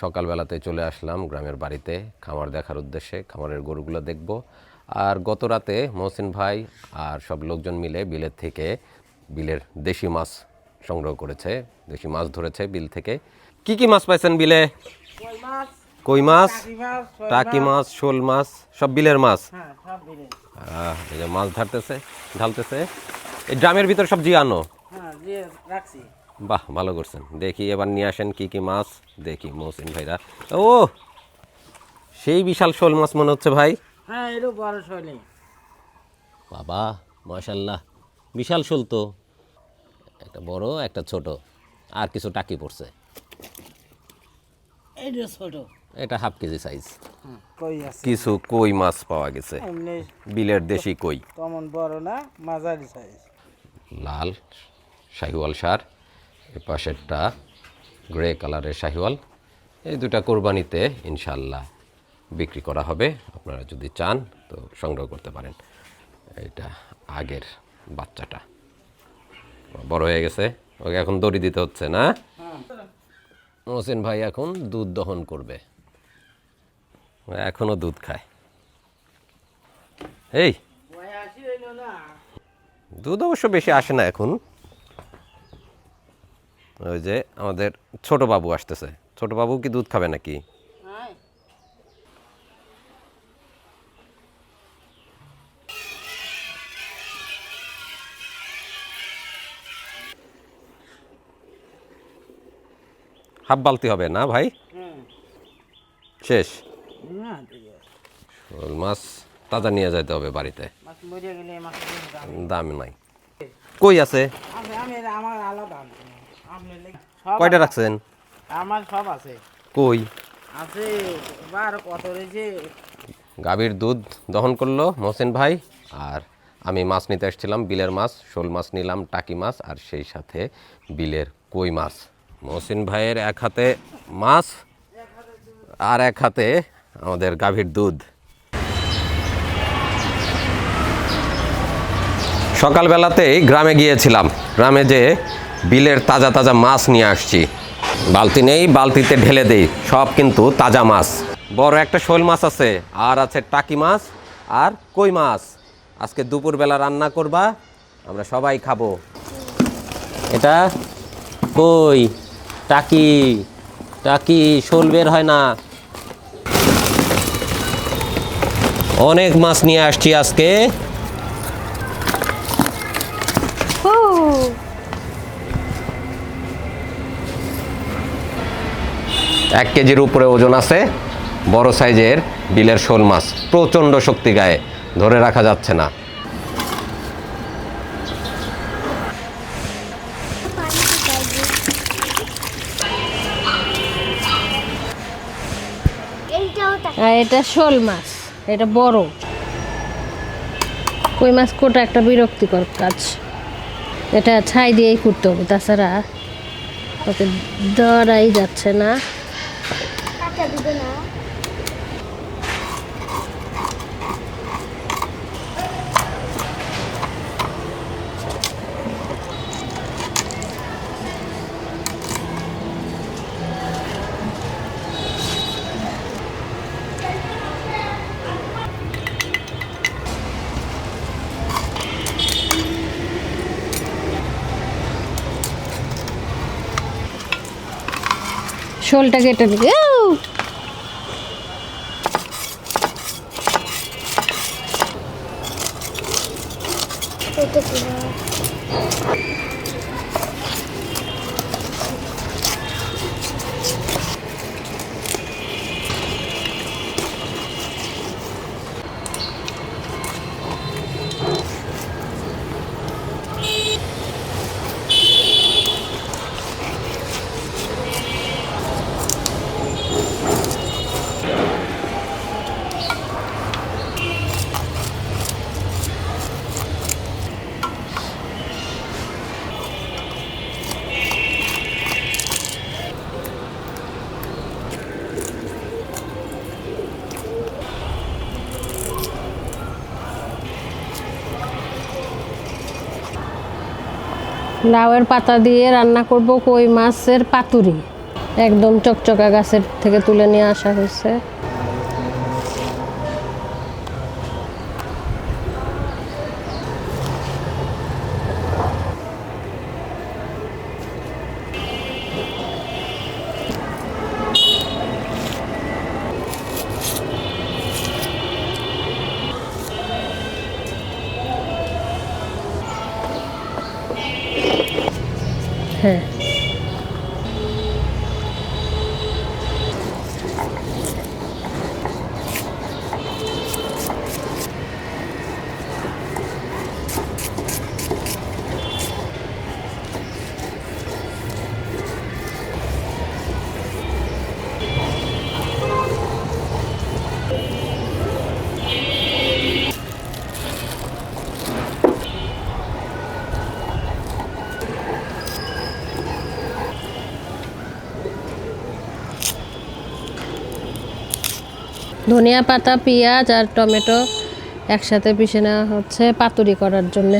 সকালবেলাতে চলে আসলাম গ্রামের বাড়িতে খামার দেখার উদ্দেশ্যে, খামারের গরুগুলো দেখব। আর গত রাতে মহসিন ভাই আর সব লোকজন মিলে বিলের থেকে বিলের দেশি মাছ সংগ্রহ করেছে, দেশি মাছ ধরেছে বিল থেকে। কি কি মাছ পাইছেন বিলে? কই মাছ, টাকি মাছ, শোল মাছ, সব বিলের মাছ। এই যে মাছ ঢালতেছে। এই ড্রামের ভিতর সব জিয়ানো। বাহ, ভালো করছেন। দেখি এবার নিয়ে আসেন কি কি মাছ দেখি মহসিন ভাইরা। ও, সেই বিশাল শোল মাছ মনে হচ্ছে ভাই। হ্যাঁ, এর বড় শোল। বাবা মাশাআল্লাহ, বিশাল শোল তো। একটা বড় একটা ছোট, আর কিছু টাকি পড়ছে। এইটা ছোট, এটা হাফ কেজি সাইজ। কই আছে কিছু কই মাছ পাওয়া গেছে, বিলের দেশি কই। তেমন বড় না, মাঝারি সাইজ। লাল শাহিওয়াল সার, এর পাশেরটা গ্রে কালারের শাহিওয়াল। এই দুটা কোরবানিতে ইনশাল্লাহ বিক্রি করা হবে। আপনারা যদি চান তো সংগ্রহ করতে পারেন। এটা আগের বাচ্চাটা বড় হয়ে গেছে, ওকে এখন দড়ি দিতে হচ্ছে না। মহসিন ভাই এখন দুধ দহন করবে, এখনো দুধ খায়। এই দুধ অবশ্য বেশি আসে না এখন। ওই যে আমাদের ছোট বাবু আসতেছে, ছোট বাবু কি দুধ খাবে নাকি? হাফ বালতি হবে না ভাই? শেষ। শোল মাছ তাজা নিয়ে যেতে হবে বাড়িতে, দাম নাই। কই আছে? কয়টা রাখছেন? আমার সব আছে। কই আছে কত রয়েছে। গাভীর দুধ দহন করলো মহসিন ভাই, আর আমি মাছ নিতে এসেছিলাম, বিলের মাছ, শোল মাছ নিলাম, টাকি মাছ, আর সেই সাথে বিলের কই মাছ। মহসিন ভাইয়ের এক হাতে মাছ আর এক হাতে আমাদের গাভীর দুধ। সকালবেলাতেই গ্রামে গিয়েছিলাম, গ্রামে যে বিলের তাজা তাজা মাছ নিয়ে আসছি। বালতি নেই, বালতিতে ঢেলে দেই, সব কিন্তু তাজা মাছ। বড় একটা শোল মাছ আছে, আর আছে টাকি মাছ আর কই মাছ। আজকে দুপুরবেলা রান্না করবা, আমরা সবাই খাবো। এটা কই, টাকি, টাকি শোল বের হয় না। অনেক মাছ নিয়ে আসছি আজকে। 1 কেজির উপরে ওজন আছে, বড় সাইজের বিলের শোল মাছ। প্রচণ্ড শক্তি গায়ে, ধরে রাখা যাচ্ছে না। এটা শোল মাছ, এটা বড়। কই মাছ কোটা একটা বিরক্তিকর কাজ, এটা ছাই দিয়েই করতে হবে, তাছাড়া ওকে ধরাই যাচ্ছে না। শোলটা কেটে দিবি। লাউয়ের পাতা দিয়ে রান্না করব কই মাছের পাতুরি। একদম চকচকা গাছের থেকে তুলে নিয়ে আসা হয়েছে। হ্যাঁ, ধনিয়া পাতা, পেঁয়াজ আর টমেটো একসাথে পিষে নেওয়া হচ্ছে পাতুরি করার জন্য।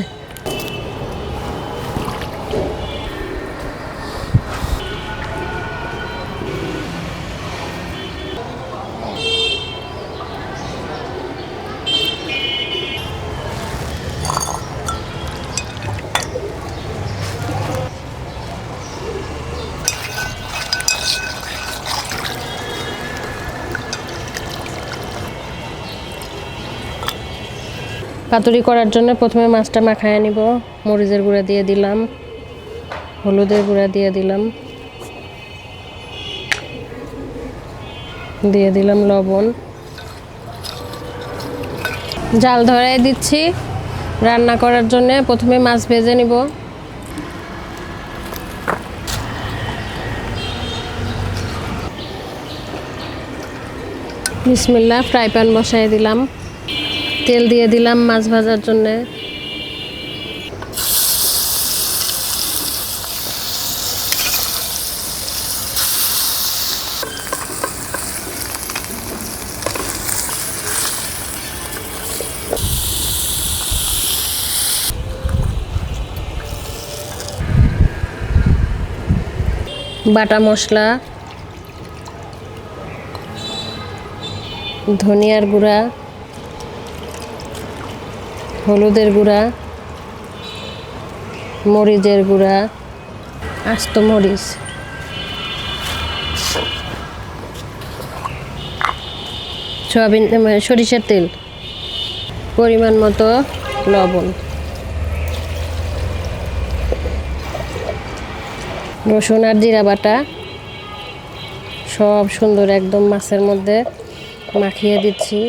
পাতুরি করার জন্য প্রথমে মাছটা মাখায় নিব। মরিচের গুঁড়া দিয়ে দিলাম, হলুদের গুঁড়া দিয়ে দিলাম, দিয়ে দিলাম লবণ। জাল ধরাই দিচ্ছি রান্না করার জন্য। প্রথমে মাছ ভেজে নিব। বিসমিল্লাহ, ফ্রাই প্যান বসাই দিলাম, তেল দিয়ে দিলাম মাছ ভাজার জন্য। বাটা মশলা, ধনিয়ার গুঁড়া, হলুদের গুঁড়া, মরিচের গুঁড়া, আস্ত মরিচ, সয়াবিন সরিষার তেল, পরিমাণ মতো লবণ, রসুন আর জিরা বাটা সব সুন্দর একদম মাছের মধ্যে মাখিয়ে দিচ্ছি।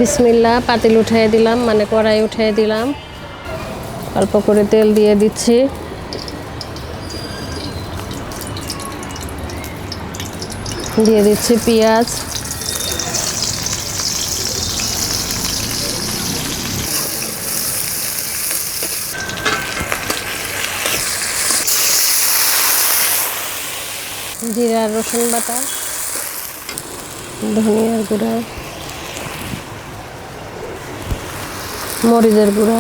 বিসমিল্লাহ, পাতিল উঠিয়ে দিলাম, মানে কড়াই উঠিয়ে দিলাম। অল্প করে তেল দিয়ে দিচ্ছি। দিয়ে দিচ্ছি পেঁয়াজ, জিরা রসুন বাটা, ধনিয়ার গুঁড়া, মরিচের গুঁড়া।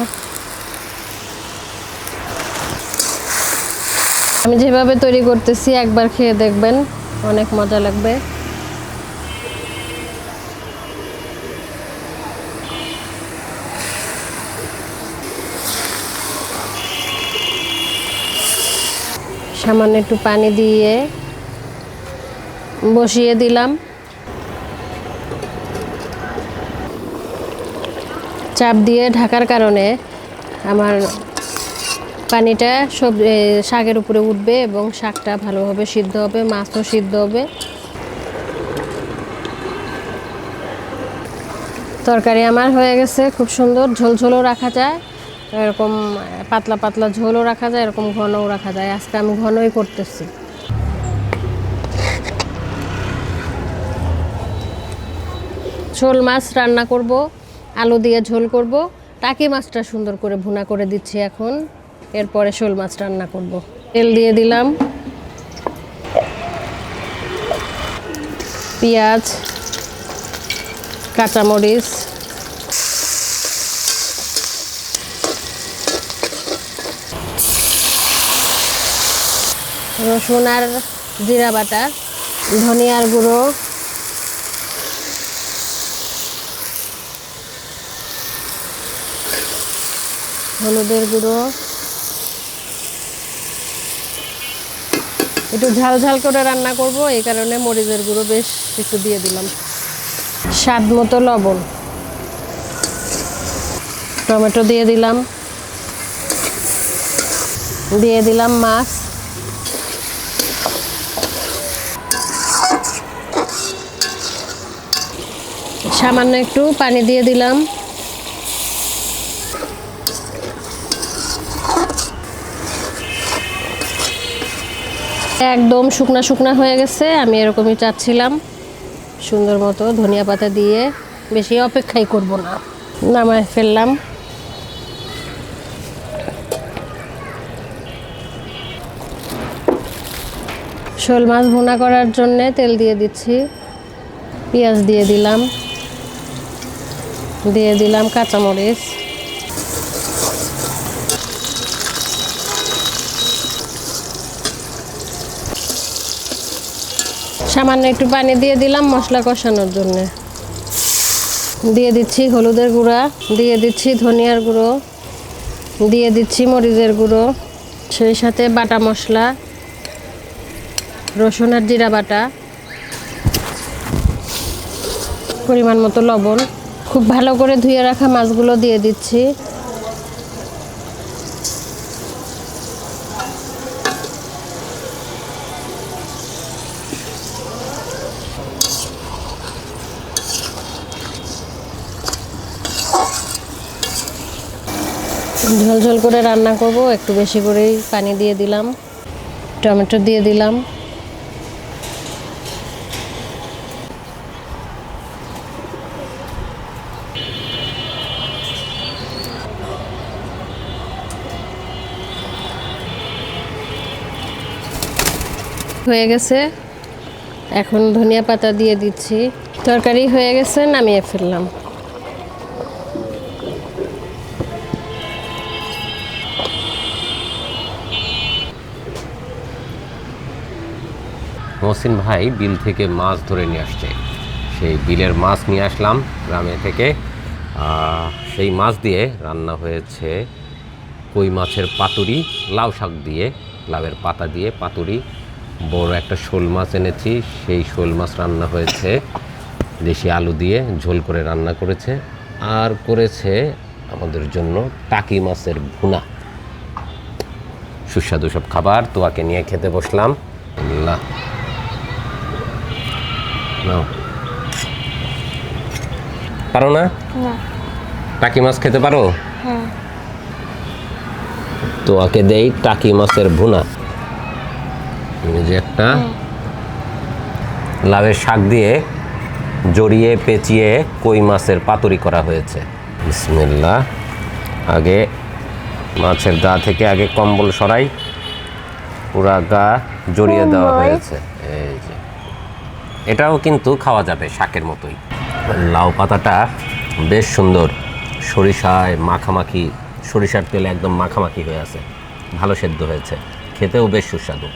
আমি যেভাবে তৈরি করতেছি একবার খেয়ে দেখবেন, অনেক মজা লাগবে। সামান্য একটু পানি দিয়ে বসিয়ে দিলাম। চাপ দিয়ে ঢাকার কারণে আমার পানিটা সব শাকের উপরে উঠবে এবং শাকটা ভালোভাবে সিদ্ধ হবে, মাছও সিদ্ধ হবে। তরকারি আমার হয়ে গেছে, খুব সুন্দর। ঝোলঝোলও রাখা যায়, এরকম পাতলা পাতলা ঝোলও রাখা যায়, এরকম ঘনও রাখা যায়। আজকে আমি ঘনই করতেছি। শোল মাছ রান্না করব, আলু দিয়ে ঝোল করব। টাকি মাছটা সুন্দর করে ভুনা করে দিচ্ছি এখন, এরপরে শোল মাছ রান্না করব। তেল দিয়ে দিলাম, পেঁয়াজ, কাঁচামরিচ, রসুন আর জিরা বাটা, ধনিয়ার গুঁড়ো, হলুদের গুঁড়ো, একটু ঝাল ঝাল করে রান্না করব, এই কারণে মরিচের গুঁড়ো বেশ একটু দিয়ে দিলাম। স্বাদ মতো লবণ, টমেটো দিয়ে দিলাম, দিয়ে দিলাম মাছ, সামান্য একটু পানি দিয়ে দিলাম। একদম শুকনা শুকনা হয়ে গেছে, আমি এরকমই চাচ্ছিলাম। সুন্দর মতো ধনিয়া পাতা দিয়ে বেশি অপেক্ষাই করব না, নামায় ফেললাম। শোল মাছ ভুনা করার জন্য তেল দিয়ে দিচ্ছি, পেঁয়াজ দিয়ে দিলাম কাঁচামরিচ, সামান্য একটু পানি দিয়ে দিলাম মশলা কষানোর জন্য। দিয়ে দিচ্ছি হলুদের গুঁড়া, দিয়ে দিচ্ছি ধনিয়ার গুঁড়ো, দিয়ে দিচ্ছি মরিচের গুঁড়ো, সেই সাথে বাটা মশলা, রসুন আর জিরা বাটা, পরিমাণ মতো লবণ। খুব ভালো করে ধুয়ে রাখা মাছগুলো দিয়ে দিচ্ছি। ঝোল ঝোল করে রান্না করব, একটু বেশি করেই পানি দিয়ে দিলাম, টমেটো দিয়ে দিলাম, হয়ে গেছে। এখন ধনিয়া পাতা দিয়ে দিচ্ছি। তরকারি হয়ে গেছে, নামিয়ে ফেললাম। মহসিন ভাই বিল থেকে মাছ ধরে নিয়ে আসছে, সেই বিলের মাছ নিয়ে আসলাম গ্রামে থেকে। সেই মাছ দিয়ে রান্না হয়েছে কই মাছের পাতুরি, লাউ শাক দিয়ে, লাউয়ের পাতা দিয়ে পাতুরি। বড় একটা শোল মাছ এনেছি, সেই শোল মাছ রান্না হয়েছে দেশি আলু দিয়ে ঝোল করে রান্না করেছে। আর করেছে আমাদের জন্য টাকি মাছের ভুনা। সুস্বাদু সব খাবার, তোয়াকে নিয়ে খেতে বসলাম। আল্লাহ, নাও। পারো না? টাকি মাছ খেতে পারো? তোয়াকে দেই টাকি মাছের ভুনা। এই যে একটা লাউয়ের শাক দিয়ে জড়িয়ে পেঁচিয়ে কই মাছের পাতুরি করা হয়েছে। বিসমিল্লাহ। আগে মাছের গা থেকে আগে কম্বল সরাই, পুরা গা জড়িয়ে দেওয়া হয়েছে। এই যে এটাও কিন্তু খাওয়া যাবে শাকের মতোই। লাউ পাতাটা বেশ সুন্দর, সরিষায় মাখামাখি, সরিষার তেলে একদম মাখামাখি হয়ে আছে, ভালো সেদ্ধ হয়েছে, খেতেও বেশ সুস্বাদু।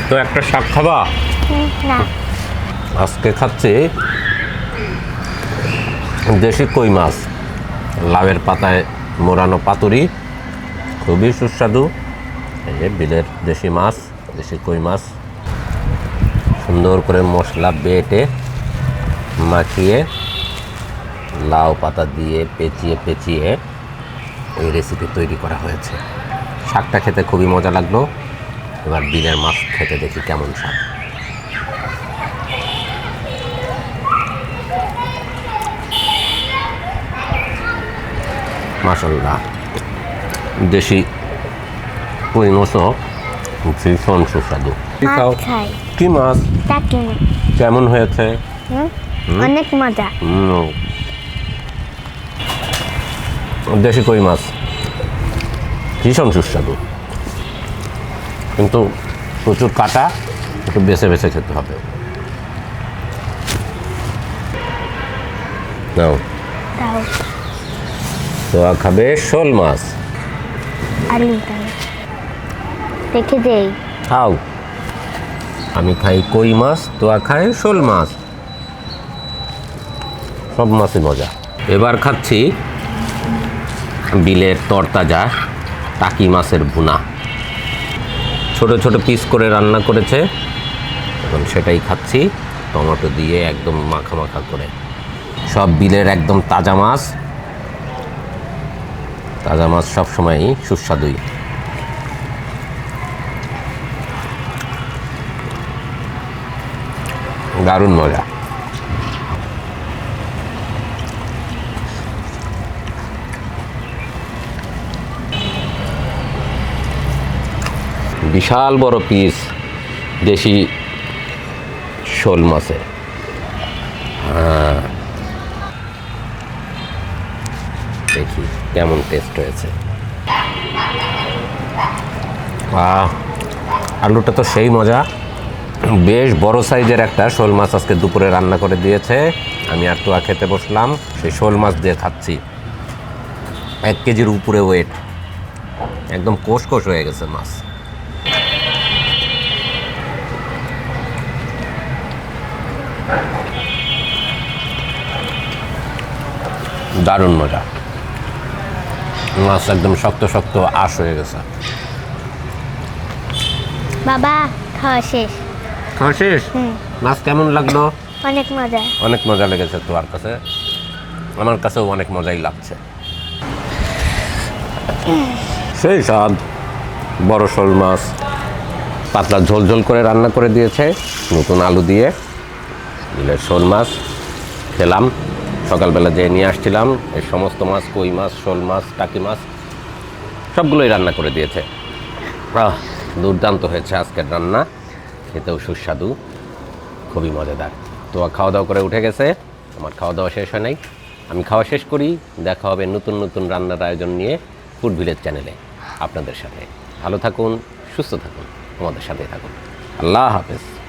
তো একটা শাক খাবা? আজকে খাচ্ছি দেশি কই মাছ, লাউয়ের পাতায় মোড়ানো পাতুরি, খুবই সুস্বাদু। এই যে বিলের দেশি মাছ, দেশি কই মাছ, সুন্দর করে মশলা বেটে মাখিয়ে লাউ পাতা দিয়ে পেঁচিয়ে পেঁচিয়ে এই রেসিপি তৈরি করা হয়েছে। শাকটা খেতে খুবই মজা লাগলো। এবার বিলের মাছ খেতে দেখি কেমন স্বাদ। মাশাআল্লাহ, দেশি কই মাছও ভীষণ সুস্বাদু। টাটকি মাছ টাকি না। কেমন হয়েছে? অনেক মজা। দেশি কই মাছ ভীষণ সুস্বাদু, কিন্তু প্রচুর কাটা, একটু বেছে বেছে খেতে হবে। নাও, দাও তোয়া খাবে শোল মাছ। আলু দাও, রেখে দেই। খাও। আমি খাই কই মাছ, তোয়া খায় শোল মাছ। সব মাছই মজা। এবার খাচ্ছি বিলের তরতাজা টাকি মাছের ভুনা। ছোট ছোট পিস করে রান্না করেছে, এখন সেটাই খাচ্ছি টমেটো দিয়ে একদম মাখা মাখা করে। সব বিলের একদম তাজা মাছ। তাজা মাছ সবসময়ই সুস্বাদুই। দারুণ মজা। বিশাল বড় পিস দেশি শোল মাছের। দেখি কেমন টেস্ট হয়েছে। আলুটা তো সেই মজা। বেশ বড় সাইজের একটা শোল মাছ আজকে দুপুরে রান্না করে দিয়েছে। আমি আর তোয়া খেতে বসলাম, সেই শোল মাছ দিয়ে খাচ্ছি। 1 কেজির উপরে ওয়েট, একদম কোষ কোষ হয়ে গেছে মাছ। দারুণ মজা। মাছ একদম শক্ত শক্ত আঁশ হয়ে গেছে। বাবা খাওয়া শেষ। খাওয়া শেষ? মাছ কেমন লাগলো? অনেক মজা। অনেক মজা লেগেছে তোমার কাছে? আমার কাছেও অনেক মজাই লাগছে। সেই স্বাদ। বড় শোল মাছ পাতলা ঝোল ঝোল করে রান্না করে দিয়েছে নতুন আলু দিয়ে। বিলের শোল মাছ খেলাম, সকালবেলা যে নিয়ে আসছিলাম এই সমস্ত মাছ, কই মাছ, শোল মাছ, টাকি মাছ সবগুলোই রান্না করে দিয়েছে। দুর্দান্ত হয়েছে আজকের রান্না, খেতেও সুস্বাদু, খুবই মজাদার। তো খাওয়া দাওয়া করে উঠে গেছে, আমার খাওয়া দাওয়া শেষ হয় নাই। আমি খাওয়া শেষ করি, দেখা হবে নতুন নতুন রান্নার আয়োজন নিয়ে ফুড ভিলেজ চ্যানেলে আপনাদের সাথে। ভালো থাকুন, সুস্থ থাকুন, আমাদের সাথে থাকুন। আল্লাহ হাফেজ।